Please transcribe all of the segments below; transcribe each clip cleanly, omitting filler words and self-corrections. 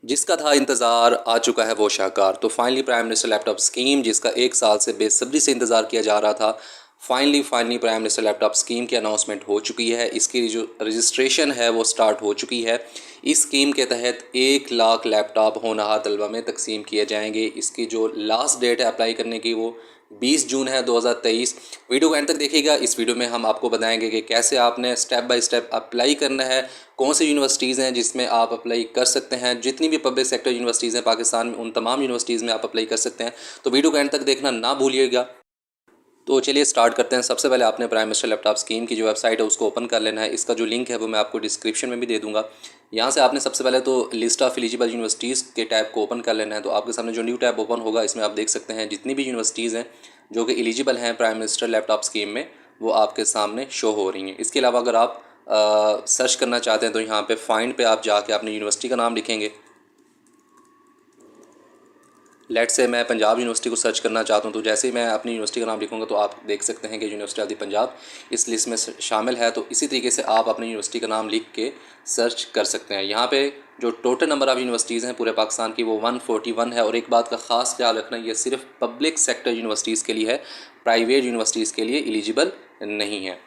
जिसका था इंतज़ार आ चुका है वो शाहकार। तो finally prime minister laptop scheme, जिसका 1 साल से बेसब्री से इंतज़ार किया जा रहा था, finally prime minister laptop scheme की अनाउंसमेंट हो चुकी है। इसकी जो रजिस्ट्रेशन है वो स्टार्ट हो चुकी है। इस स्कीम के तहत 1 लाख लैपटॉप होनहार तलबा में तकसीम किए जाएंगे। इसकी जो लास्ट डेट है अप्लाई करने की वो 20 जून है 2023। वीडियो को एंड तक देखिएगा। इस वीडियो में हम आपको बताएंगे कि कैसे आपने स्टेप बाय स्टेप अप्लाई करना है, कौन सी यूनिवर्सिटीज़ हैं जिसमें आप अप्लाई कर सकते हैं। जितनी भी पब्लिक सेक्टर यूनिवर्सिटीज़ हैं पाकिस्तान में, उन तमाम यूनिवर्सिटीज़ में आप अप्लाई कर सकते हैं। तो वीडियो को एंड तक देखना ना भूलिएगा। तो चलिए स्टार्ट करते हैं। सबसे पहले आपने प्राइम मिनिस्टर लैपटॉप स्कीम की जो वेबसाइट है उसको ओपन कर लेना है। इसका जो लिंक है वो मैं आपको डिस्क्रिप्शन में भी दे दूंगा। यहाँ से आपने सबसे पहले तो लिस्ट ऑफ एलिजिबल यूनिवर्सिटीज़ के टैब को ओपन कर लेना है। तो आपके सामने जो न्यू टैब ओपन होगा इसमें आप देख सकते हैं जितनी भी यूनिवर्सिटीज़ हैं जो कि एलिजिबल हैं प्राइम मिनिस्टर लैपटॉप स्कीम में, वो आपके सामने शो हो रही हैं। इसके अलावा अगर आप सर्च करना चाहते हैं तो यहाँ पे फाइंड पे आप जाके अपनी यूनिवर्सिटी का नाम लिखेंगे। लेट से मैं पंजाब यूनिवर्सिटी को सर्च करना चाहता हूँ, तो जैसे ही मैं अपनी यूनिवर्सिटी का नाम लिखूँगा तो आप देख सकते हैं कि यूनिवर्सिटी ऑफ द पंजाब इस लिस्ट में शामिल है। तो इसी तरीके से आप अपनी यूनिवर्सिटी का नाम लिख के सर्च कर सकते हैं। यहाँ पे जो टोटल नंबर ऑफ़ यूनिवर्सिटीज़ हैं पूरे पाकिस्तान की वो 141 है। और एक बात का ख़ास ख्याल रखना, ये सिर्फ पब्लिक सेक्टर यूनिवर्सिटीज़ के लिए है, प्राइवेट यूनिवर्सिटीज़ के लिए एलिजिबल नहीं है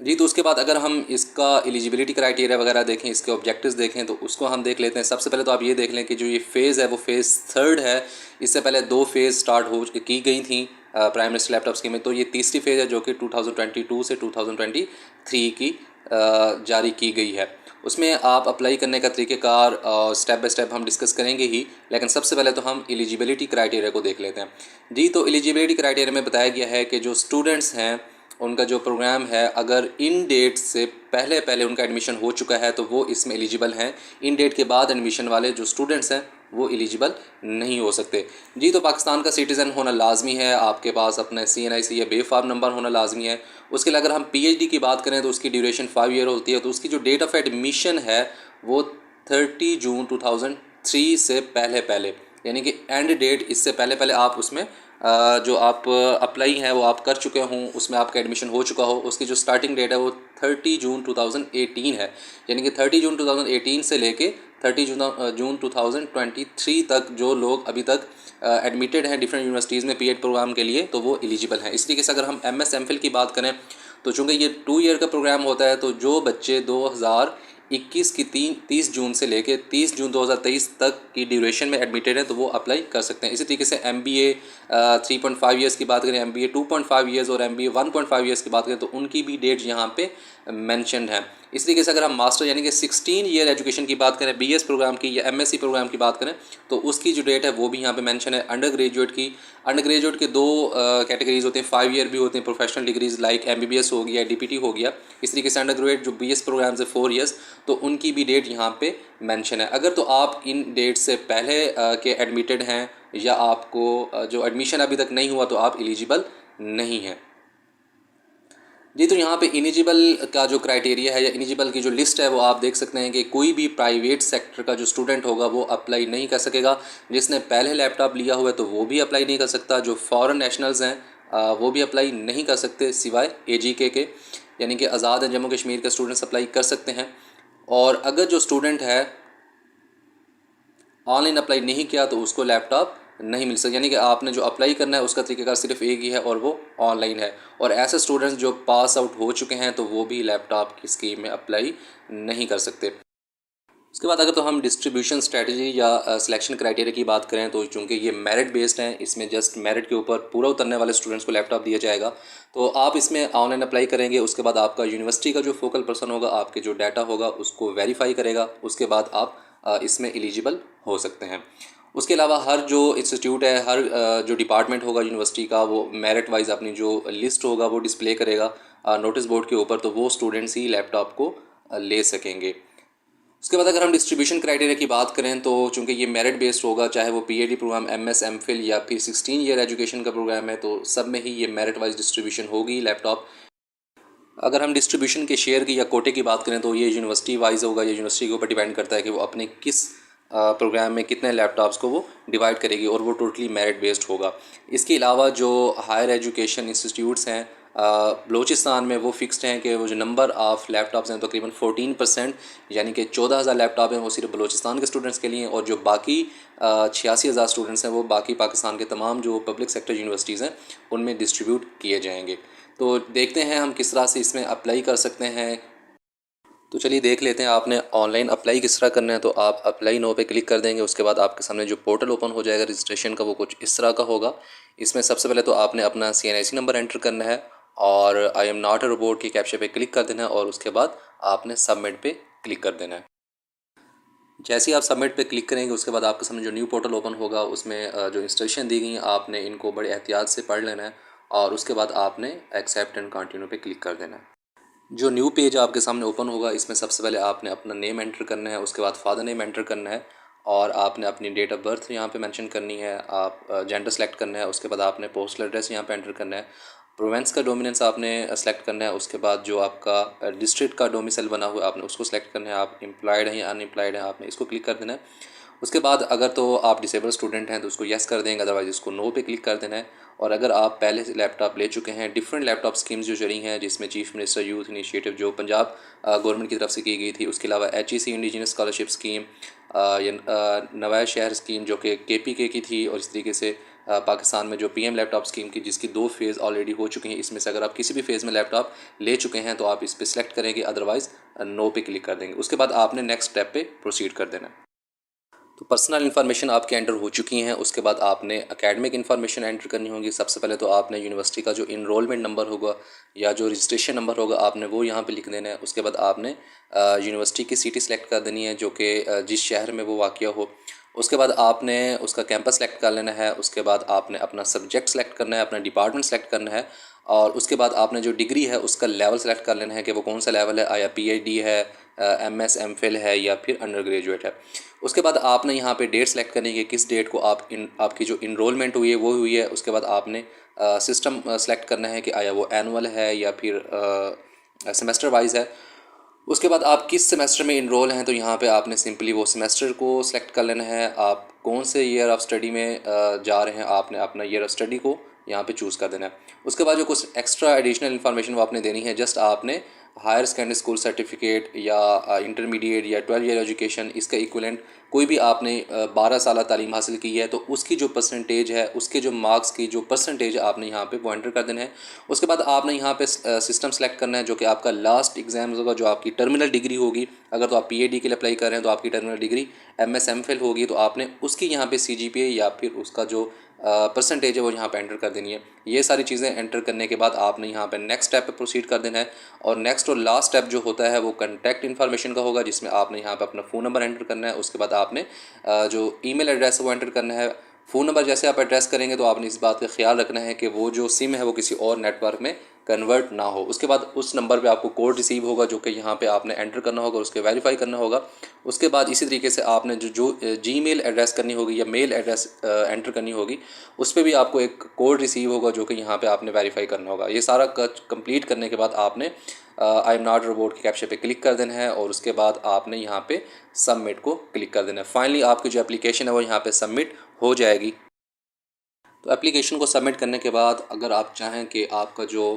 जी। तो उसके बाद अगर हम इसका एलिजिबिलिटी क्राइटेरिया वगैरह देखें, इसके ऑब्जेक्टिव्स देखें, तो उसको हम देख लेते हैं। सबसे पहले तो आप ये देख लें कि जो ये फ़ेज़ है वो फ़ेज़ 3 है। इससे पहले 2 फ़ेज़ स्टार्ट हो की गई थी प्राइम मिनिस्टर लैपटॉप स्कीम में। तो ये तीसरी फ़ेज़ है जो कि 2022 से 2023 की जारी की गई है। उसमें आप अप्लाई करने का तरीक़ेकार स्टेप बाय स्टेप हम डिस्कस करेंगे ही, लेकिन सबसे पहले तो हम एलिजिबिलिटी क्राइटेरिया को देख लेते हैं जी। तो एलिजिबिलिटी क्राइटेरिया में बताया गया है कि जो स्टूडेंट्स हैं उनका जो प्रोग्राम है, अगर इन डेट से पहले पहले उनका एडमिशन हो चुका है तो वो इसमें एलिजिबल हैं। इन डेट के बाद एडमिशन वाले जो स्टूडेंट्स हैं वो एलिजिबल नहीं हो सकते जी। तो पाकिस्तान का सिटीज़न होना लाजमी है, आपके पास अपना CNIC या बे फार्म नंबर होना लाजमी है। उसके लिए अगर हम PhD की बात करें तो उसकी ड्यूरेशन 5 ईयर होती है। तो उसकी जो डेट ऑफ एडमिशन है वो 30 जून 2003 से पहले पहले, यानी कि एंड डेट इससे पहले पहले आप उसमें जो आप अप्लाई है वो आप कर चुके हों, उसमें आपका एडमिशन हो चुका हो, उसकी जो स्टार्टिंग डेट है वो 30 जून 2018 है। यानी कि 30 जून 2018 से लेके 30 जून 2023 तक जो लोग अभी तक एडमिटेड हैं डिफरेंट यूनिवर्सिटीज़ में PhD प्रोग्राम के लिए, तो वो एलिजिबल हैं। इस तरीके से अगर हम MS MPhil की बात करें तो चूँकि ये 2 ईयर का प्रोग्राम होता है, तो जो बच्चे 2021 की 30 जून से लेके 30 जून 2023 तक की ड्यूरेशन में एडमिटेड है तो वो अप्लाई कर सकते हैं। इसी तरीके से MBA 3.5 ईयर्स की बात करें, MBA 2.5 ईयर्स और MBA 1.5 ईयर्स की बात करें तो उनकी भी डेट यहाँ पे मैंशनड है। इस तरीके से अगर हम मास्टर यानी कि 16 ईयर एजुकेशन की बात करें, BS प्रोग्राम की या MSc प्रोग्राम की बात करें, तो उसकी जो डेट है वो भी यहाँ पे मेंशन है। अंडर ग्रेजुएट के 2 कैटेगरीज होते हैं, 5 ईयर भी होते हैं प्रोफेशनल डिग्रीज लाइक MBBS हो गया, DPT हो गया। इस तरीके से अंडर ग्रेजुएट जो BS प्रोग्राम है 4 ईयर्स, तो उनकी भी डेट यहाँ पे मेंशन है। अगर तो आप इन डेट से पहले के एडमिटेड हैं या आपको जो एडमिशन अभी तक नहीं हुआ तो आप एलिजिबल नहीं हैं जी। तो यहाँ पे इलिजिबल का जो क्राइटेरिया है या इलिजिबल की जो लिस्ट है वो आप देख सकते हैं कि कोई भी प्राइवेट सेक्टर का जो स्टूडेंट होगा वो अप्लाई नहीं कर सकेगा। जिसने पहले लैपटॉप लिया हुआ है तो वो भी अप्लाई नहीं कर सकता। जो फॉरेन नेशनल्स हैं वो भी अप्लाई नहीं कर सकते सिवाय AGK के, यानी कि आज़ाद जम्मू कश्मीर के स्टूडेंट्स अप्लाई कर सकते हैं। और अगर जो स्टूडेंट है ऑनलाइन अप्लाई नहीं किया तो उसको लैपटॉप नहीं मिल सकता। यानी कि आपने जो अप्लाई करना है उसका तरीक़ेकार सिर्फ एक ही है और वो ऑनलाइन है। और ऐसे स्टूडेंट्स जो पास आउट हो चुके हैं तो वो भी लैपटॉप की स्कीम में अप्लाई नहीं कर सकते। उसके बाद अगर तो हम डिस्ट्रीब्यूशन स्ट्रेटजी या सिलेक्शन क्राइटेरिया की बात करें तो चूँकि ये मेरिट बेस्ड हैं, इसमें जस्ट मेरिट के ऊपर पूरा उतरने वाले स्टूडेंट्स को लैपटॉप दिया जाएगा। तो आप इसमें ऑनलाइन अप्लाई करेंगे, उसके बाद आपका यूनिवर्सिटी का जो फोकल पर्सन होगा आपके जो डाटा होगा उसको वेरीफाई करेगा, उसके बाद आप इसमें एलिजिबल हो सकते हैं। उसके अलावा हर जो इंस्टीट्यूट है, हर जो डिपार्टमेंट होगा यूनिवर्सिटी का, वो मेरिट वाइज अपनी जो लिस्ट होगा वो डिस्प्ले करेगा नोटिस बोर्ड के ऊपर, तो वो स्टूडेंट्स ही लैपटॉप को ले सकेंगे। उसके बाद अगर हम डिस्ट्रीब्यूशन क्राइटेरिया की बात करें तो चूँकि ये मेरिट बेस्ड होगा, चाहे वो PhD प्रोग्राम, MS MPhil या फिर 16 ईयर एजुकेशन का प्रोग्राम है, तो सब में ही ये मेरिट वाइज डिस्ट्रीब्यूशन होगी लैपटॉप। अगर हम डिस्ट्रीब्यूशन के शेयर की या कोटे की बात करें तो ये यूनिवर्सिटी वाइज होगा, या यूनिवर्सिटी के ऊपर डिपेंड करता है कि वो अपने किस प्रोग्राम में कितने लैपटॉप्स को वो डिवाइड करेगी, और वो टोटली मेरिट बेस्ड होगा। इसके अलावा जो हायर एजुकेशन इंस्टीट्यूट्स हैं बलूचिस्तान में वो फिक्स्ड हैं कि वो जो नंबर ऑफ़ लैपटॉप्स हैं तकरीबन 14%, यानी कि 14,000 लैपटॉप हैं वो सिर्फ बलूचिस्तान के स्टूडेंट्स के लिए, और जो बाकी 86,000 स्टूडेंट्स हैं वो बाकी पाकिस्तान के तमाम जो पब्लिक सेक्टर यूनिवर्सिटीज़ हैं उनमें डिस्ट्रीब्यूट किए जाएंगे। तो देखते हैं हम किस तरह से इसमें अप्लाई कर सकते हैं। तो चलिए देख लेते हैं आपने ऑनलाइन अप्लाई किस तरह करना है। तो आप अप्लाई नो पे क्लिक कर देंगे, उसके बाद आपके सामने जो पोर्टल ओपन हो जाएगा रजिस्ट्रेशन का, वो कुछ इस तरह का होगा। इसमें सबसे पहले तो आपने अपना CNIC नंबर एंटर करना है और I am not a robot की कैप्चा पे क्लिक कर देना है, और उसके बाद आपने सबमिट पे क्लिक कर देना है। जैसे ही आप सबमिट पे क्लिक करेंगे उसके बाद आपके सामने जो न्यू पोर्टल ओपन होगा उसमें जो इंस्ट्रक्शन दी गई हैं आपने इनको बड़े एहतियात से पढ़ लेना है, और उसके बाद आपने एक्सेप्ट एंड कंटिन्यू पे क्लिक कर देना है। जो न्यू पेज आपके सामने ओपन होगा इसमें सबसे पहले आपने अपना नेम एंटर करना है, उसके बाद फादर नेम एंटर करना है, और आपने अपनी डेट ऑफ बर्थ यहाँ पे मेंशन करनी है, आप जेंडर सेलेक्ट करना है, उसके बाद आपने पोस्टल एड्रेस यहाँ पे एंटर करना है, प्रोवेंस का डोमिनेंस आपने सेलेक्ट करना है, उसके बाद जो आपका डिस्ट्रिक्ट का डोमिसाइल बना हुआ है आपने उसको सेलेक्ट करना है, आप एम्प्लॉयड हैं या अनएम्प्लॉयड हैं आपने इसको क्लिक कर देना है। उसके बाद अगर तो आप डिसेबल स्टूडेंट हैं तो उसको येस कर देंगे, अदरवाइज़ इसको नो पे क्लिक कर देना है। और अगर आप पहले से लैपटॉप ले चुके हैं, डिफरेंट लैपटॉप स्कीम्स जो चली हैं जिसमें चीफ मिनिस्टर यूथ इनिशिएटिव जो पंजाब गवर्नमेंट की तरफ से की गई थी, उसके अलावा HEC इंडिजिनस स्कॉलरशिप स्कीम, नवाया शहर स्कीम जो कि KPK की थी, और इस तरीके से पाकिस्तान में जो PM लैपटॉप स्कीम की जिसकी 2 फेज़ ऑलरेडी हो चुकी हैं, इसमें से अगर आप किसी भी फेज़ में लैपटॉप ले चुके हैं तो आप इस पर सेलेक्ट करेंगे, अदरवाइज़ नो पे क्लिक कर देंगे। उसके बाद आपने नेक्स्ट स्टेप पे प्रोसीड कर देना है। तो पर्सनल इन्फॉर्मेशन आपके एंटर हो चुकी हैं, उसके बाद आपने एकेडमिक इन्फॉर्मेशन एंटर करनी होगी। सबसे पहले तो आपने यूनिवर्सिटी का जो इनरोलमेंट नंबर होगा या जो रजिस्ट्रेशन नंबर होगा आपने वो यहाँ पे लिख देना है। उसके बाद आपने यूनिवर्सिटी की सिटी सेलेक्ट कर देनी है जो कि जिस शहर में वो वाक़या हो। उसके बाद आपने उसका कैंपस सेलेक्ट कर लेना है। उसके बाद आपने अपना सब्जेक्ट सेलेक्ट करना है, अपना डिपार्टमेंट सेलेक्ट करना है, और उसके बाद आपने जो डिग्री है उसका लेवल सेलेक्ट कर लेना है कि वो कौन सा लेवल है, आया PhD है, MS MPhil है या फिर अंडर ग्रेजुएट है। उसके बाद आपने यहाँ पे डेट सेलेक्ट करनी है कि किस डेट को आपकी जो इनरोलमेंट हुई है वो हुई है। उसके बाद आपने सिस्टम सेलेक्ट करना है कि आया वो एनुअल है या फिर सेमेस्टर वाइज है। उसके बाद आप किस सेमेस्टर में इनरोल हैं तो यहाँ पे आपने सिंपली वो सेमेस्टर को सिलेक्ट कर लेना है। आप कौन से ईयर ऑफ स्टडी में जा रहे हैं आपने अपना ईयर ऑफ स्टडी को यहाँ पे चूज़ कर देना है। उसके बाद जो कुछ एक्स्ट्रा एडिशनल इन्फॉर्मेशन वो आपने देनी है, जस्ट आपने हायर सेकेंडरी स्कूल सर्टिफिकेट या इंटरमीडिएट या 12 ईयर एजुकेशन इसका इक्विवेलेंट कोई भी आपने 12 साल तालीम हासिल की है तो उसकी जो परसेंटेज है, उसके जो मार्क्स की जो परसेंटेज आपने यहाँ पे वो एंटर कर देना है। उसके बाद आपने यहाँ पे सिस्टम सेलेक्ट करना है जो कि आपका लास्ट एग्जाम होगा, जो आपकी टर्मिनल डिग्री होगी। अगर तो आप PhD के लिए अप्लाई कर रहे हैं तो आपकी टर्मिनल डिग्री MS MPhil होगी, तो आपने उसकी यहाँ पे CGPA या फिर उसका जो परसेंटेज है वो यहाँ पे एंटर कर देनी है। ये सारी चीज़ें एंटर करने के बाद आपने यहाँ पे नेक्स्ट स्टेप पे प्रोसीड कर देना है। और नेक्स्ट और लास्ट स्टेप जो होता है वो कॉन्टैक्ट इन्फॉर्मेशन का होगा, जिसमें आपने यहाँ पे अपना फ़ोन नंबर एंटर करना है। उसके बाद आपने जो ईमेल एड्रेस है वो एंटर करना है। फ़ोन नंबर जैसे आप एड्रेस करेंगे तो आपने इस बात का ख्याल रखना है कि वो जो सिम है वो किसी और नेटवर्क में कन्वर्ट ना हो। उसके बाद उस नंबर पे आपको कोड रिसीव होगा जो कि यहाँ पे आपने एंटर करना होगा, उसके वेरीफाई करना होगा। उसके बाद इसी तरीके से आपने जो जीमेल एड्रेस करनी होगी या मेल एड्रेस एंटर करनी होगी, उस पर भी आपको एक कोड रिसीव होगा जो कि यहाँ पे आपने वेरीफाई करना होगा। ये सारा कंप्लीट करने के बाद आपने आई एम नॉट रोबोट के कैप्शन पे क्लिक कर देना है, और उसके बाद आपने यहाँ पे सबमिट को क्लिक कर देना है। फाइनली आपकी जो एप्लीकेशन है वो यहाँ पे सबमिट हो जाएगी। तो एप्लीकेशन को सबमिट करने के बाद अगर आप चाहें कि आपका जो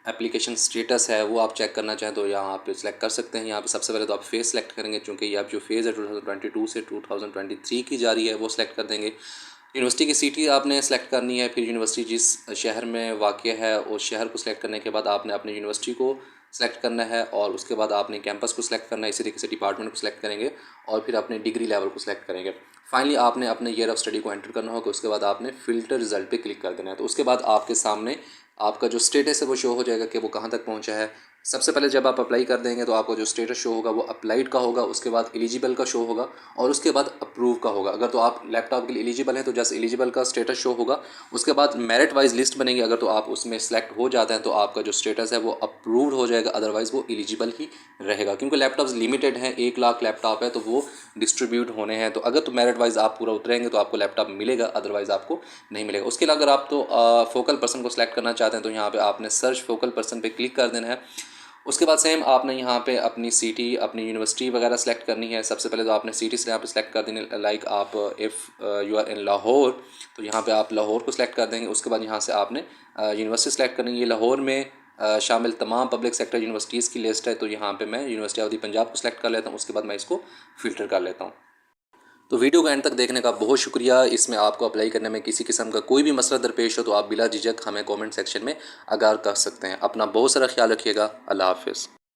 एप्लीकेशन स्टेटस है वो आप चेक करना चाहें तो यहाँ पे सिलेक्ट कर सकते हैं। यहाँ पे सबसे पहले तो आप फेज़ सेलेक्ट करेंगे, क्योंकि ये आप जो फेज़ है 2022 से 2023 की जा रही है वो सिलेक्ट कर देंगे। यूनिवर्सिटी की सिटी आपने सेलेक्ट करनी है, फिर यूनिवर्सिटी जिस शहर में वाक़ है उस शहर को सिलेक्ट करने के बाद आपने अपने यूनिवर्सिटी को सेलेक्ट करना है, और उसके बाद आपने कैंपस को सिलेक्ट करना है। इसी तरीके से डिपार्टमेंट को सिलेक्ट करेंगे और फिर अपने डिग्री लेवल को सिलेक्ट करेंगे। फाइनली आपने अपने ईयर ऑफ स्टडी को एंटर करना होगा। उसके बाद आपने फ़िल्टर रिजल्ट पे क्लिक कर देना है। तो उसके बाद आपके सामने आपका जो स्टेटस है वो शो हो जाएगा कि वो कहाँ तक पहुँचा है। सबसे पहले जब आप अप्लाई कर देंगे तो आपका जो स्टेटस शो होगा वो अप्लाइड का होगा, उसके बाद एलिजिबल का शो होगा, और उसके बाद अप्रूव का होगा। अगर तो आप लैपटॉप के लिए एलिजिबल हैं तो जस्ट एलिजिबल का स्टेटस शो होगा। उसके बाद मेरिट वाइज लिस्ट बनेगी, अगर तो आप उसमें सेलेक्ट हो जाते हैं तो आपका जो स्टेटस है वो अप्रूव्ड हो जाएगा, अदरवाइज़ वो एलिजिबल ही रहेगा। क्योंकि लैपटॉप्स लिमिटेड हैं, 1 लाख लैपटॉप है तो वो डिस्ट्रीब्यूट होने हैं। तो अगर तो मेरिट वाइज आप पूरा उतरेंगे तो आपको लैपटॉप मिलेगा, अदरवाइज़ आपको नहीं मिलेगा। उसके अलावा अगर आप तो फोकल पर्सन को सिलेक्ट करना चाहते हैं तो यहाँ पे आपने सर्च फोकल पर्सन पे क्लिक कर देना है। उसके बाद सेम आपने यहाँ पे अपनी सिटी, अपनी यूनिवर्सिटी वगैरह सेलेक्ट करनी है। सबसे पहले तो आपने सिटी से यहाँ पे सेलेक्ट कर देनी, लाइक आप if you are in Lahore तो यहाँ पे आप लाहौर को सिलेक्ट कर देंगे। उसके बाद यहाँ से आपने यूनिवर्सिटी सेलेक्ट करनी है। ये लाहौर में शामिल तमाम पब्लिक सेक्टर यूनिवर्सिटीज़ की लिस्ट है, तो यहाँ पे मैं यूनिवर्सिटी ऑफ द पंजाब को सिलेक्ट कर लेता हूँ। उसके बाद मैं इसको फ़िल्टर कर लेता हूँ। तो वीडियो को एंड तक देखने का बहुत शुक्रिया। इसमें आपको अप्लाई करने में किसी किस्म का कोई भी मसला दरपेश हो तो आप बिला झिझक हमें कमेंट सेक्शन में आगाह कर सकते हैं। अपना बहुत सारा ख्याल रखिएगा। अल्लाह हाफ़िज़।